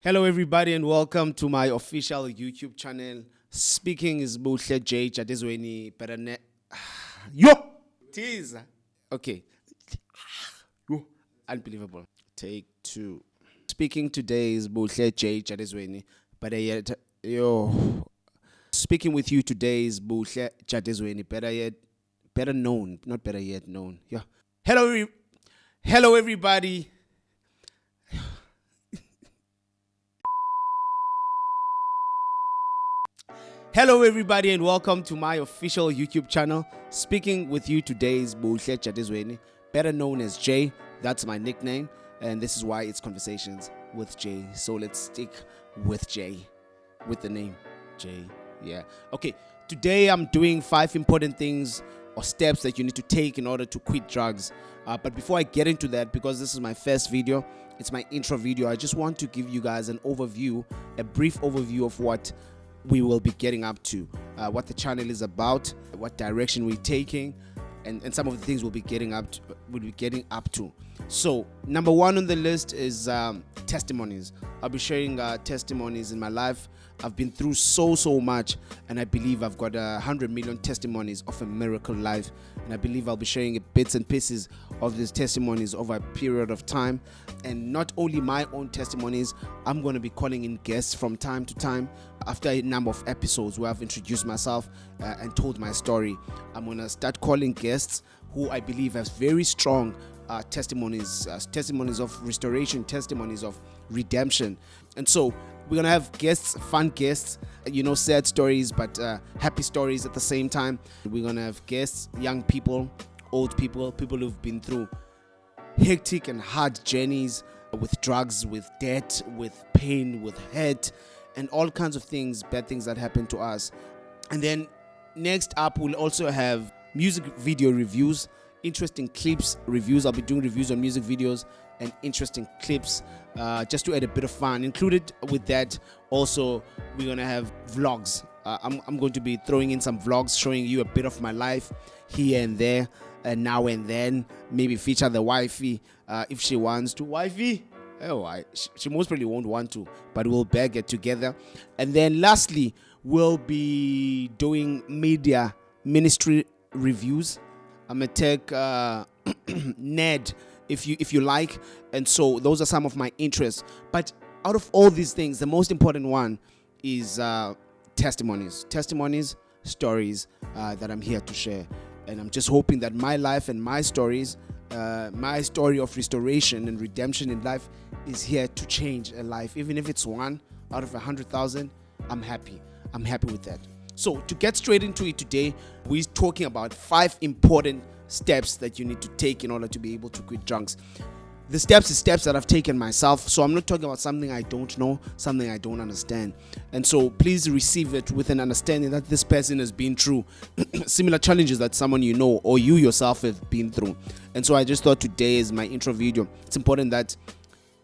Hello, everybody, and welcome to my official YouTube channel. Speaking is Buhle J. Jadezweni Perane. Yo! Tease. Okay. Yo. Unbelievable. Take two. Speaking today is Buhle J. Jadezweni. But yet, yo. Speaking with you today is Buhle Jadezweni. Better known. Not better yet known. Yeah. Hello, everybody. Hello, everybody, and welcome to my official YouTube channel. Speaking with you today is Buhle Jadezweni, better known as Jay. That's my nickname, and this is why it's Conversations with Jay. So let's stick with Jay, with the name Jay. Yeah. Okay. Today I'm doing 5 important things or steps that you need to take in order to quit drugs. But before I get into that, because this is my first video, it's my intro video, I just want to give you guys an overview, a brief overview of what we will be getting up to, what the channel is about, what direction we're taking, and some of the things we'll be getting up to. So number 1 on the list is testimonies. I'll be sharing testimonies in my life. I've been through so much, and I believe I've got 100 million testimonies of a miracle life, and I believe I'll be sharing bits and pieces of these testimonies over a period of time. And not only my own testimonies, I'm going to be calling in guests from time to time. After a number of episodes where I've introduced myself and told my story, I'm going to start calling guests who I believe have very strong testimonies of restoration, testimonies of redemption. And so we're going to have guests, fun guests, sad stories, but happy stories at the same time. We're going to have guests, young people, old people, people who've been through hectic and hard journeys with drugs, with debt, with pain, with hurt, and all kinds of things, bad things that happen to us. And then next up, we'll also have music video reviews, interesting clips reviews. I'll be doing reviews on music videos and interesting clips, just to add a bit of fun. Included with that, also, we're going to have vlogs. I'm going to be throwing in some vlogs, showing you a bit of my life here and there, and now and then. Maybe feature the wifey if she wants to. Wifey? Oh, she most probably won't want to, but we'll beg it together. And then lastly, we'll be doing media ministry reviews. I'm going to take Ned, if you like. And so those are some of my interests. But out of all these things, the most important one is testimonies, stories that I'm here to share. And I'm just hoping that my life and my stories, my story of restoration and redemption in life is here to change a life. Even if it's 1 out of 100,000, I'm happy. I'm happy with that. So to get straight into it today, we're talking about 5 important steps that you need to take in order to be able to quit drugs. The steps are steps that I've taken myself. So I'm not talking about something I don't know, something I don't understand. And so please receive it with an understanding that this person has been through similar challenges that someone you know or you yourself have been through. And so I just thought today is my intro video. It's important that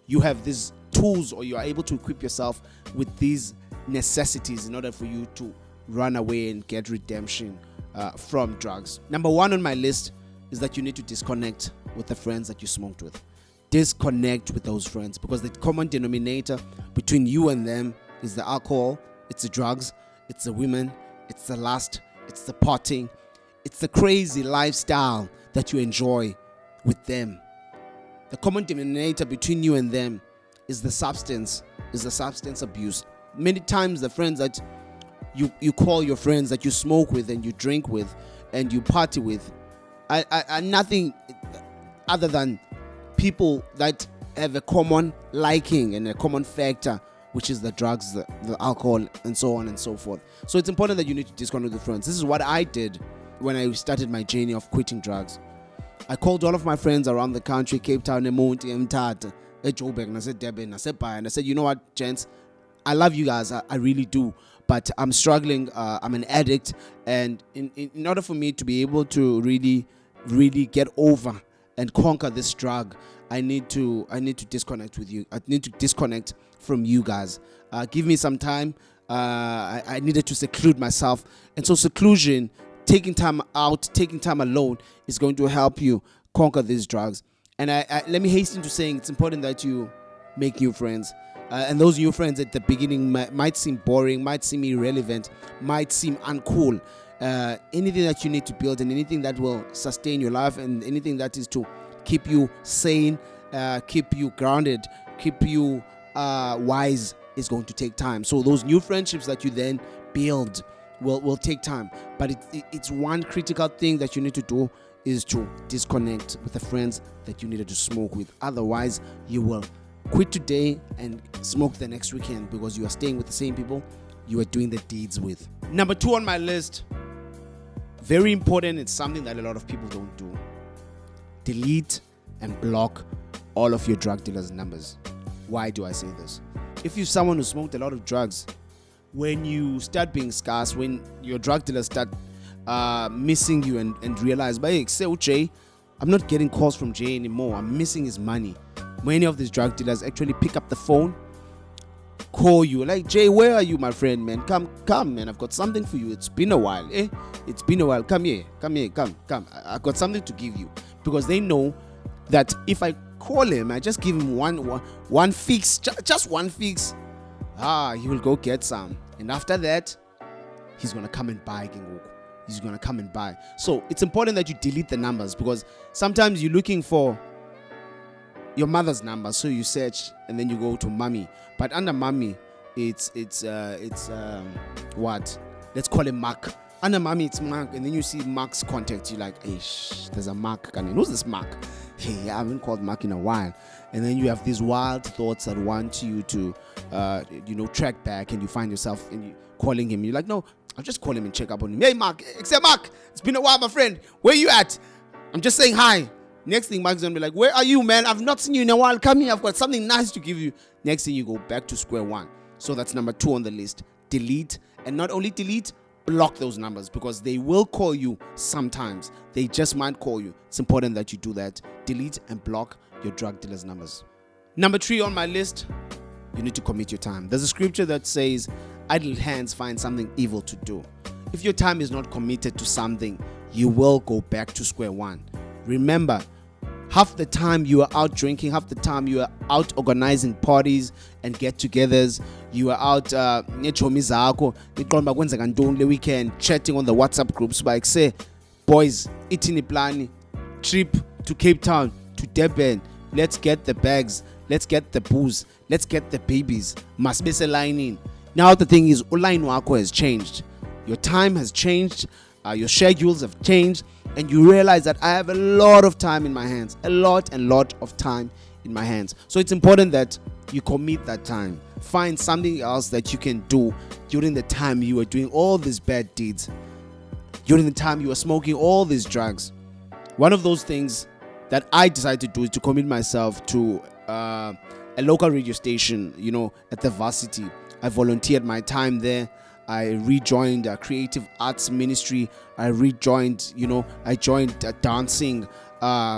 you have these tools, or you are able to equip yourself with these necessities in order for you to run away and get redemption from drugs. Number 1 on my list is that you need to disconnect with the friends that you smoked with. Disconnect with those friends, because the common denominator between you and them is the alcohol, it's the drugs, it's the women, it's the lust, it's the partying, it's the crazy lifestyle that you enjoy with them. The common denominator between you and them is the substance abuse. Many times the friends that you call your friends, that you smoke with and you drink with and you party with, are nothing other than people that have a common liking and a common factor, which is the drugs, the alcohol, and so on and so forth. So it's important that you need to disconnect with friends. This is what I did when I started my journey of quitting drugs. I called all of my friends around the country, Cape Town, Emonti, Mthatha, Joburg, and I said, Durban, and I said, bye. And I said, you know what, gents, I love you guys, I really do, but I'm struggling. I'm an addict, and in order for me to be able to really get over and conquer this drug, I need to disconnect with you. I need to disconnect from you guys. Give me some time. I needed to seclude myself, and so seclusion, taking time out, taking time alone, is going to help you conquer these drugs. And I let me hasten to saying it's important that you make new friends. And those new friends at the beginning might seem boring, might seem irrelevant, might seem uncool. Anything that you need to build and anything that will sustain your life and anything that is to keep you sane, keep you grounded, keep you wise is going to take time. So those new friendships that you then build will take time. But it's one critical thing that you need to do is to disconnect with the friends that you needed to smoke with. Otherwise, you will quit today and smoke the next weekend because you are staying with the same people you are doing the deeds with. Number 2 on my list, very important, it's something that a lot of people don't do. Delete and block all of your drug dealers' numbers. Why do I say this? If you're someone who smoked a lot of drugs, when you start being scarce, when your drug dealers start missing you and realize, hey, say Jay, I'm not getting calls from Jay anymore, I'm missing his money. Many of these drug dealers actually pick up the phone, call you, like, Jay, where are you, my friend, man? Come, man, I've got something for you. It's been a while, It's been a while. Come here, come. I've got something to give you. Because they know that if I call him, I just give him one fix, just one fix, he will go get some. And after that, he's going to come and buy. He's going to come and buy. So it's important that you delete the numbers, because sometimes you're looking for your mother's number, so you search and then you go to mommy. But under mommy, it's what? Let's call him Mark. Under mommy, it's Mark, and then you see Mark's contact. You're like, there's a Mark. Who's this Mark? Hey, I haven't called Mark in a while. And then you have these wild thoughts that want you to, track back, and you find yourself and you calling him. You're like, no, I'll just call him and check up on him. Hey, Mark, except Mark, it's been a while, my friend. Where you at? I'm just saying hi. Next thing, Mark's gonna be like, where are you, man? I've not seen you in a while. Come here, I've got something nice to give you. Next thing, you go back to square one. So that's number 2 on the list. Delete, and not only delete, block those numbers, because they will call you sometimes. They just might call you. It's important that you do that. Delete and block your drug dealers' numbers. Number 3 on my list, you need to commit your time. There's a scripture that says, idle hands find something evil to do. If your time is not committed to something, you will go back to square one. Remember, half the time you are out drinking, half the time you are out organizing parties and get-togethers, you are out the weekend chatting on the WhatsApp groups, like say, boys, itini plan, trip to Cape Town, to Durban, let's get the bags, let's get the booze, let's get the babies, must be aligning. Now the thing is, online wako has changed. Your time has changed, your schedules have changed, and you realize that I have a lot of time in my hands, a lot of time in my hands. So it's important that you commit that time. Find something else that you can do during the time you are doing all these bad deeds, during the time you are smoking all these drugs. One of those things that I decided to do is to commit myself to a local radio station, at the varsity. I volunteered my time there. I rejoined a creative arts ministry. I joined dancing,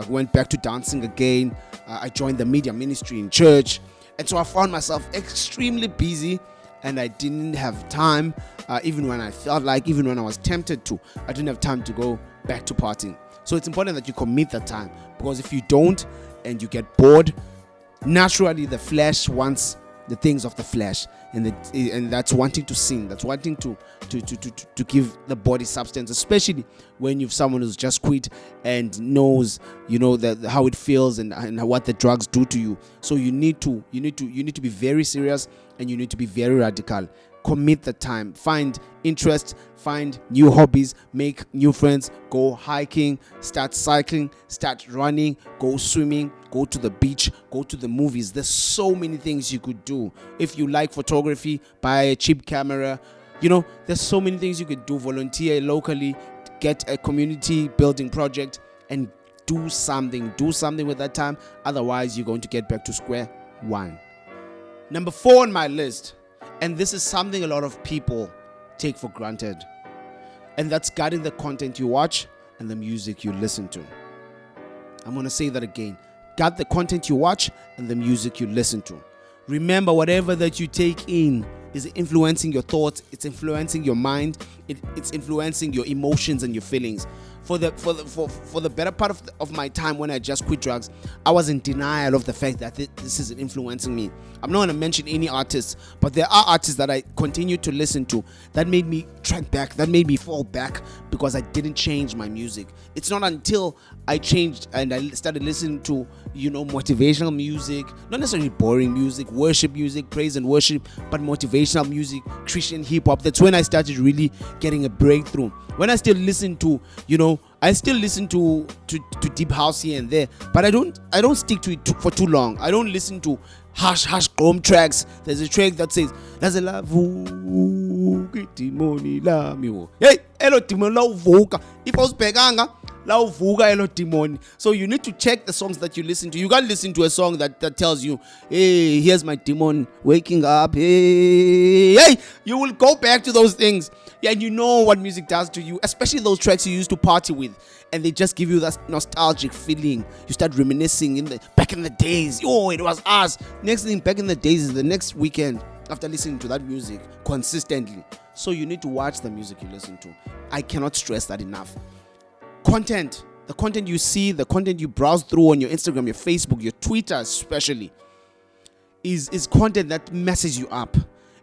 went back to dancing again. I joined the media ministry in church. And so I found myself extremely busy, and I didn't have time, even when I felt like, even when I was tempted to, I didn't have time to go back to partying. So it's important that you commit that time, because if you don't and you get bored, naturally the flesh wants the things of the flesh, and that's wanting to sin, that's wanting to give the body substance, especially when you've someone who's just quit and knows how it feels and what the drugs do to you. So you need to be very serious, and you need to be very radical. Commit the time, find interest, find new hobbies, make new friends, go hiking, start cycling, start running, go swimming, go to the beach, go to the movies. There's so many things you could do. If you like photography, buy a cheap camera. There's so many things you could do. Volunteer locally, get a community building project, and do something with that time. Otherwise, you're going to get back to square one. Number 4 on my list, and this is something a lot of people take for granted, and that's guarding the content you watch and the music you listen to. I'm going to say that again. Guard the content you watch and the music you listen to. Remember, whatever that you take in is influencing your thoughts, it's influencing your mind, it's influencing your emotions and your feelings. for the better part of my time when I just quit drugs, I was in denial of the fact that this is influencing me. I'm not going to mention any artists, but there are artists that I continue to listen to that made me track back, that made me fall back because I didn't change my music. It's not until I changed and I started listening to, motivational music, not necessarily boring music, worship music, praise and worship, but motivational music, Christian hip hop. That's when I started really getting a breakthrough. When I still listen to, I still listen to deep house here and there, but I don't stick to it for too long. I don't listen to hush grom tracks. There's a track that says, "There's a love, hey, hello demon, la uvuka." If I was beganga, la uvuka hello demon. So you need to check the songs that you listen to. You can't listen to a song that tells you, "Hey, here's my demon waking up." Hey, you will go back to those things. Yeah, and you know what music does to you, especially those tracks you used to party with, and they just give you that nostalgic feeling. You start reminiscing back in the days. Oh, it was us. Next thing, back in the days is the next weekend after listening to that music consistently. So you need to watch the music you listen to. I cannot stress that enough. Content, the content you see, the content you browse through on your Instagram, your Facebook, your Twitter especially, is content that messes you up.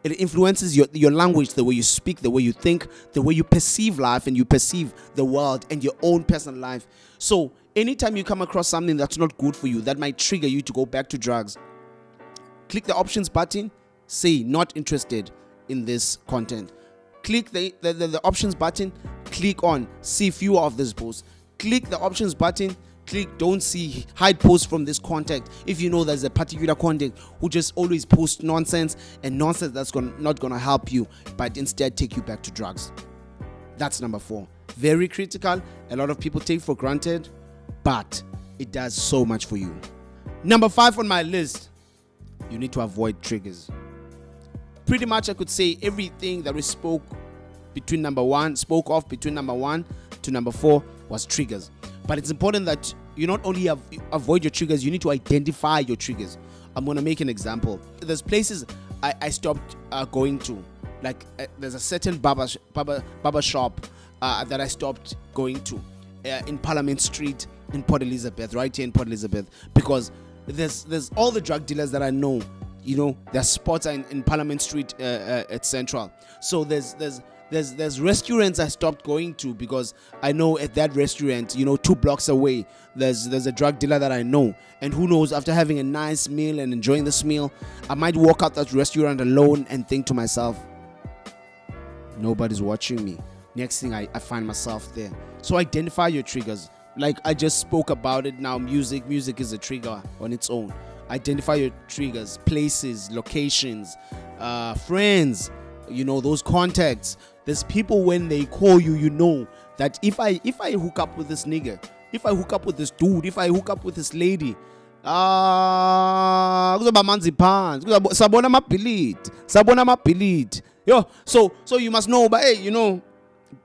It influences your language, the way you speak, the way you think, the way you perceive life and you perceive the world and your own personal life. So anytime you come across something that's not good for you, that might trigger you to go back to drugs, click the options button, say not interested in this content. Click the options button, click on see fewer of this posts. Click the options button, click don't see, hide posts from this contact. If you know there's a particular contact who just always posts nonsense that's not gonna help you, but instead take you back to drugs. That's number 4. Very critical. A lot of people take for granted, but it does so much for you. Number 5 on my list, you need to avoid triggers. Pretty much I could say everything that we spoke of between number 1 to number 4 was triggers. But it's important that you not only avoid your triggers, you need to identify your triggers. I'm going to make an example. There's places I stopped going to. Like there's a certain barber shop that I stopped going to in Parliament Street in Port Elizabeth, right here in Port Elizabeth. Because there's all the drug dealers that I know, their spots are in Parliament Street at Central. So there's restaurants I stopped going to because I know at that restaurant, 2 blocks away, there's a drug dealer that I know. And who knows, after having a nice meal and enjoying this meal, I might walk out that restaurant alone and think to myself, nobody's watching me. Next thing I find myself there. So identify your triggers. Like I just spoke about it now, music is a trigger on its own. Identify your triggers, places, locations, friends, those contacts. There's people when they call you, that if I hook up with this nigga, if I hook up with this dude, if I hook up with this lady, kuzoba manzi phansi, sabona amabhilidi. Yo, so you must know, but hey,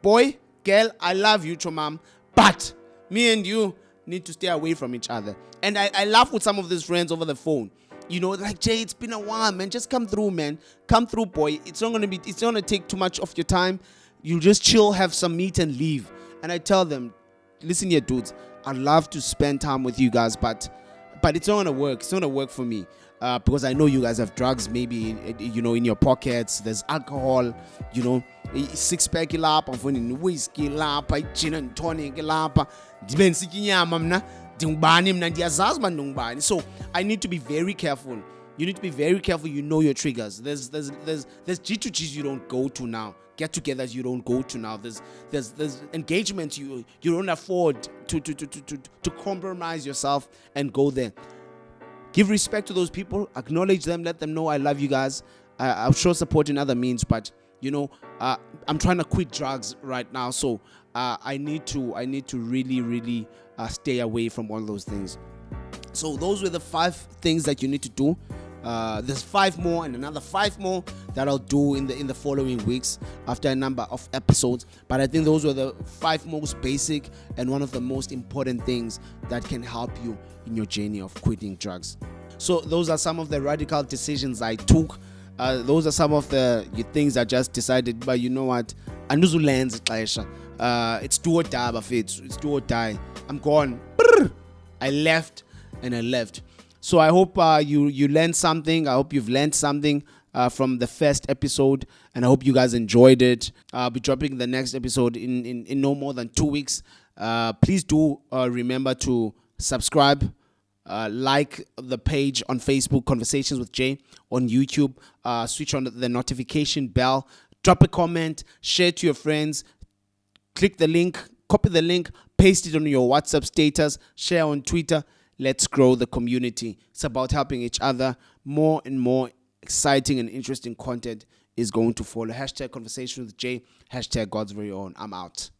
boy, girl, I love you, chomam, but me and you need to stay away from each other. And I laugh with some of these friends over the phone. Like, Jay, it's been a while, man. Just come through, man. Come through, boy. It's not gonna take too much of your time. You just chill, have some meat and leave. And I tell them, listen here, dudes, I'd love to spend time with you guys, but it's not gonna work. It's not gonna work for me. Because I know you guys have drugs maybe in your pockets. There's alcohol, 6-pack lapha, ngifuna whiskey lapha, gin and tonic lapha. Ndibe ngisitya inyama mna. So I need to be very careful. You need to be very careful. Your triggers. There's G2Gs you don't go to now. Get-togethers you don't go to now. There's engagements you don't afford to compromise yourself and go there. Give respect to those people. Acknowledge them. Let them know I love you guys. I'll show support in other means, but I'm trying to quit drugs right now, so I need to really stay away from all those things. So those were the 5 things that you need to do. There's 5 more and another 5 more that I'll do in the following weeks after a number of episodes. But I think those were the 5 most basic and one of the most important things that can help you in your journey of quitting drugs. So those are some of the radical decisions I took. Those are some of the things I just decided, but you know what? Anduzulenza xesha. It's do or die, Bafethu. It's do or die. I'm gone. Brr. I left and I left. So I hope you learned something. I hope you've learned something from the first episode, and I hope you guys enjoyed it. I'll be dropping the next episode in no more than 2 weeks. Please do remember to subscribe, like the page on Facebook, Conversations with Jay, on YouTube. Switch on the notification bell. Drop a comment. Share to your friends. Click the link. Copy the link. Paste it on your WhatsApp status. Share on Twitter. Let's grow the community. It's about helping each other. More and more exciting and interesting content is going to follow. Hashtag Conversation with Jay. Hashtag God's Very Own. I'm out.